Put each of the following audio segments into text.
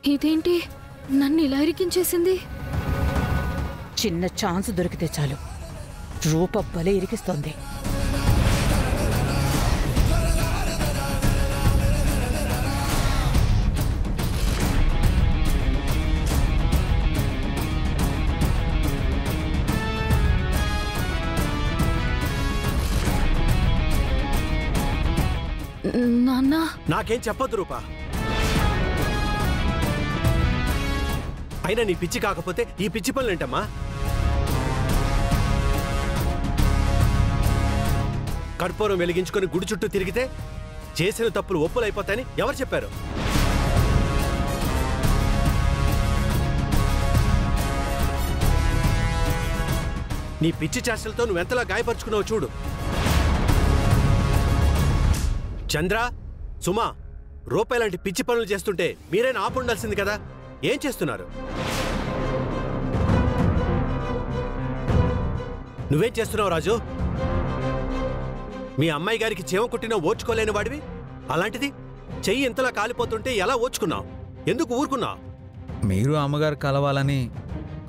ఇదేంటి నన్ను ఇలా ఇరికించేసింది? చిన్న ఛాన్స్ దొరికితే చాలు రూప భలే ఇరికిస్తోంది. నాన్న నాకేం చెప్పొద్దు రూపా. అయినా నీ పిచ్చి కాకపోతే ఈ పిచ్చి పనులేంటమ్మా? కర్పూరం వెలిగించుకొని గుడి చుట్టూ తిరిగితే చేసిన తప్పులు ఒప్పులైపోతాయని ఎవరు చెప్పారు? నీ పిచ్చి చేష్టలతో నువ్వెంతలా గాయపరుచుకున్నావు చూడు. చంద్ర, సుమా, రూపాయి లాంటి పిచ్చి పనులు చేస్తుంటే మీరైనా ఆపుండాల్సింది కదా. ఏం చేస్తున్నారు? నువ్వేం చేస్తున్నావు రాజు? మీ అమ్మాయి గారికి చీమ కొట్టినా ఓర్చుకోలేని వాడివి, అలాంటిది చెయ్యి ఇంతలా కాలిపోతుంటే ఎలా ఓర్చుకున్నావు? ఎందుకు ఊరుకున్నావు? మీరు అమ్మగారు కలవాలని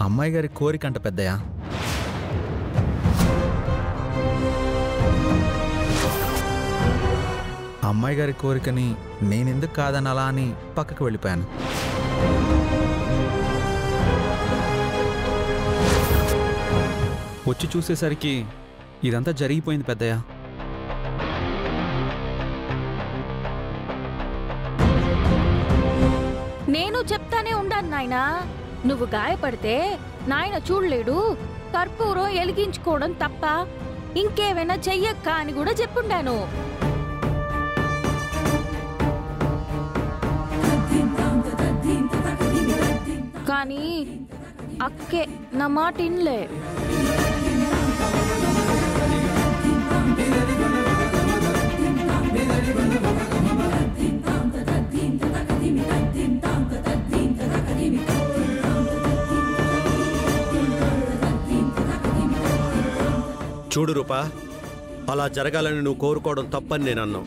అమ్మాయి గారి కోరికంట పెద్దయ్యా. అమ్మాయి గారి కోరికని నేనెందుకు కాదనలా అని పక్కకు వెళ్ళిపోయాను. వచ్చి చూసేసరికి ఇదంతా జరిగిపోయింది పెద్దయ్య. నేను చెప్తానే ఉండాను నాయనా. నువ్వు గాయపడితే నాయన చూడలేడు, కర్పూరం ఎలిగించుకోవడం తప్ప ఇంకేమైనా చెయ్యక్క అని కూడా చెప్పుండాను. కానీ అక్కే నా మాట ఇన్లే. చూడు రూపా, అలా జరగాలని నువ్వు కోరుకోవడం తప్పని నేను అన్నావు.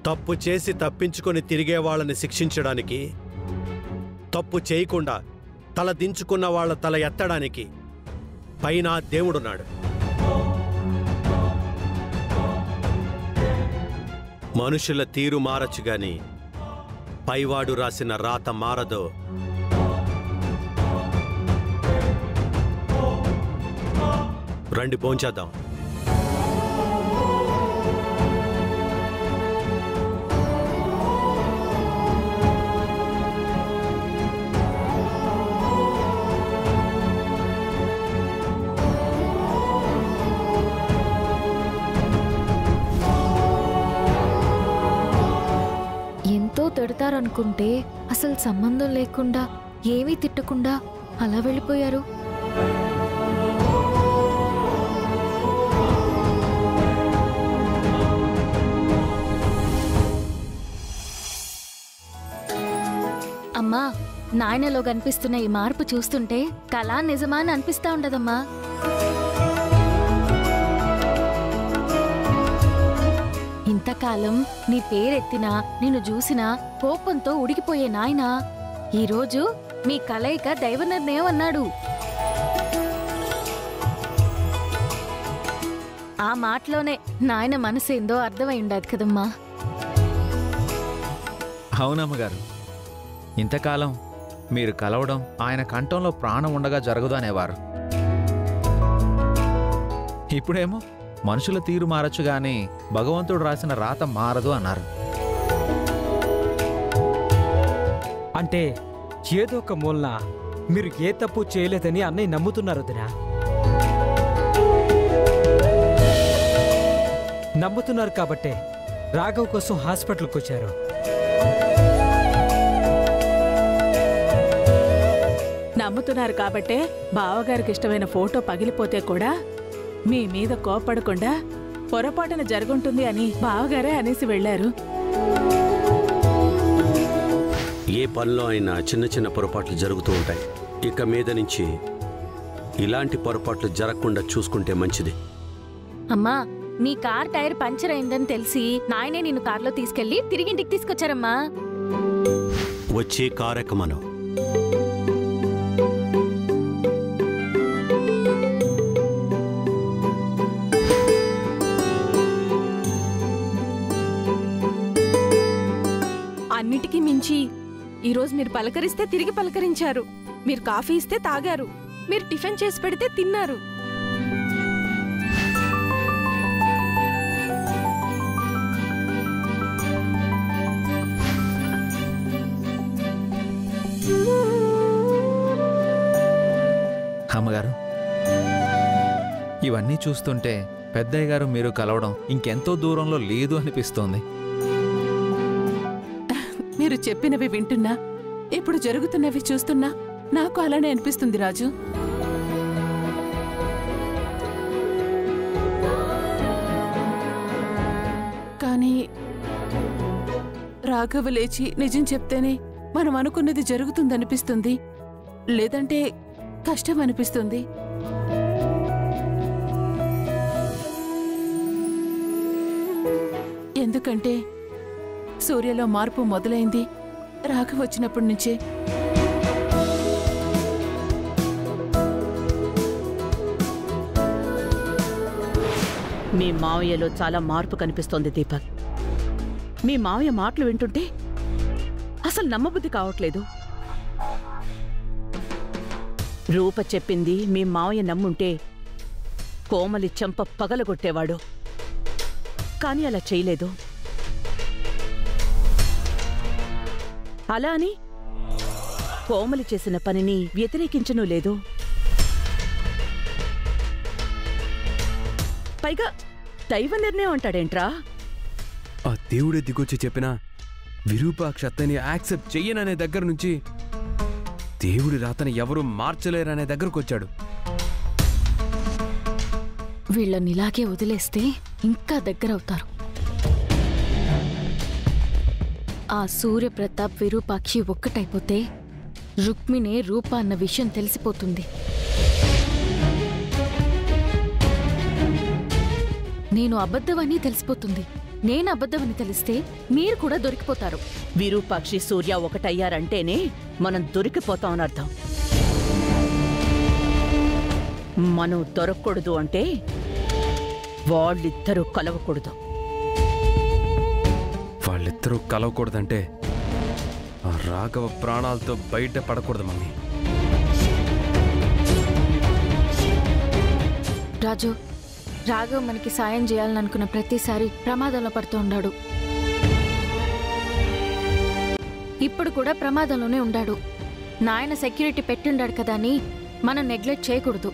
తప్పు చేసి తప్పించుకొని తిరిగే వాళ్ళని శిక్షించడానికి, తప్పు చేయకుండా తల దించుకున్న వాళ్ళ తల ఎత్తడానికి పైన దేవుడున్నాడు. మనుషుల తీరు మారచ్చు గాని పైవాడు రాసిన రాత మారదో. రండి భోంచేద్దాం. తిడతారనుకుంటే అసలు సంబంధం లేకుండా ఏమీ తిట్టకుండా అలా వెళ్ళిపోయారు. అమ్మా, నాయనలో కనిపిస్తున్న ఈ మార్పు చూస్తుంటే కళా నిజమా అని అనిపిస్తా ఉండదమ్మా. ఇంతకాలం నీ పేరెత్తినా నిన్ను చూసినా కోపంతో ఉడికిపోయే నాయన ఈరోజు మీ కలయిక దైవ నిర్ణయం అన్నాడు. ఆ మాటలోనే నాయన మనసేందో అర్థమై ఉండదు కదమ్మా. అవునమ్మగారు, ఇంతకాలం మీరు కలవడం ఆయన కంఠంలో ప్రాణం ఉండగా జరగదు అనేవారు. ఇప్పుడేమో మనుషుల తీరు మారచ్చు గాని భగవంతుడు రాసిన రాత మారదు అన్నారు. అంటే ఏదో ఒక మూలన మీరు ఏ తప్పు చేయలేదని అన్నయ్య నమ్ముతున్నారు వదినా. నమ్ముతున్నారు కాబట్టే రాఘవ్ కోసం హాస్పిటల్కి వచ్చారు. నమ్ముతున్నారు కాబట్టే బావగారికి ఇష్టమైన ఫోటో పగిలిపోతే కూడా మీ మీద కోపడకుండా పొరపాటున జరుగుంటుంది అని బావగారే అనేసి వెళ్లారు. ఏ పనిలో అయినా చిన్న చిన్న పొరపాట్లు జరుగుతూ ఉంటాయి. ఇక మీద నుంచి ఇలాంటి పొరపాట్లు జరగకుండా చూసుకుంటే మంచిది. అమ్మా, నీ కార్ టైర్ పంచర్ అయిందని తెలిసి నాయనే నిన్ను కార్లో తీసుకెళ్లి తిరిగి ఇంటికి తీసుకొచ్చారమ్మా. వచ్చి కారు ఎక్కమను. అన్నిటికీ మించి ఈరోజు మీరు పలకరిస్తే తిరిగి పలకరించారు, మీరు కాఫీ ఇస్తే తాగారు, మీరు టిఫిన్ చేసి పెడితే తిన్నారు. అమ్మగారు, ఇవన్నీ చూస్తుంటే పెద్దయ్య గారు మీరు కలవడం ఇంకెంతో దూరంలో లేదు అనిపిస్తోంది. మీరు చెప్పినవి వింటున్నా, ఇప్పుడు జరుగుతున్నవి చూస్తున్నా నాకు అలానే అనిపిస్తుంది రాజు. కానీ రాఘవ లేచి నిజం చెప్తేనే మనం అనుకున్నది జరుగుతుందనిపిస్తుంది, లేదంటే కష్టం అనిపిస్తుంది. ఎందుకంటే సూర్యలో మార్పు మొదలైంది రాఘవ వచ్చినప్పటి నుంచే. మీ మావయ్యలో చాలా మార్పు కనిపిస్తోంది దీపక్. మీ మావయ్య మాటలు వింటుంటే అసలు నమ్మబుద్ధి కావట్లేదు. రూప చెప్పింది మీ మావయ్య నమ్ముంటే కోమలి చెంప పగలగొట్టేవాడు, కానీ అలా చేయలేదు. అలా అని కోమలి చేసిన పనిని వ్యతిరేకించనూ లేదు. పైగా దైవ నిర్ణయం అంటాడేంట్రా? ఆ దేవుడే దిగొచ్చి చెప్పినా విరూపాక్ష అత్తని యాక్సెప్ట్ చెయ్యననే దగ్గర నుంచి దేవుడి రాతని ఎవరూ మార్చలేరనే దగ్గరకొచ్చాడు. వీళ్ళని ఇలాగే వదిలేస్తే ఇంకా దగ్గరవుతారు. ఆ సూర్యప్రతాప్ విరూపాక్షి ఒక్కటైపోతే రుక్మిణే రూప అన్న విషయం తెలిసిపోతుంది. నేను అబద్ధమని తెలిసిపోతుంది. నేను అబద్ధమని తెలిస్తే మీరు కూడా దొరికిపోతారు. విరూపాక్షి సూర్య ఒకటయ్యారంటేనే మనం దొరికిపోతామని అర్థం. మనం దొరకకూడదు అంటే వాళ్ళిద్దరూ కలవకూడదు. వాళ్ళిద్దరూ కలవకూడదంటే ఆ రాఘవ ప్రాణాలతో బయట పడకూడదు మమ్మీ. రాజు, రాఘవ్ మనకి సాయం చేయాలని అనుకున్న ప్రతిసారి ప్రమాదంలో పడుతూ ఉన్నాడు. ఇప్పుడు కూడా ప్రమాదంలోనే ఉండాడు. నాయన సెక్యూరిటీ పెట్టిండాడు కదా అని మనం నెగ్లెక్ట్ చేయకూడదు.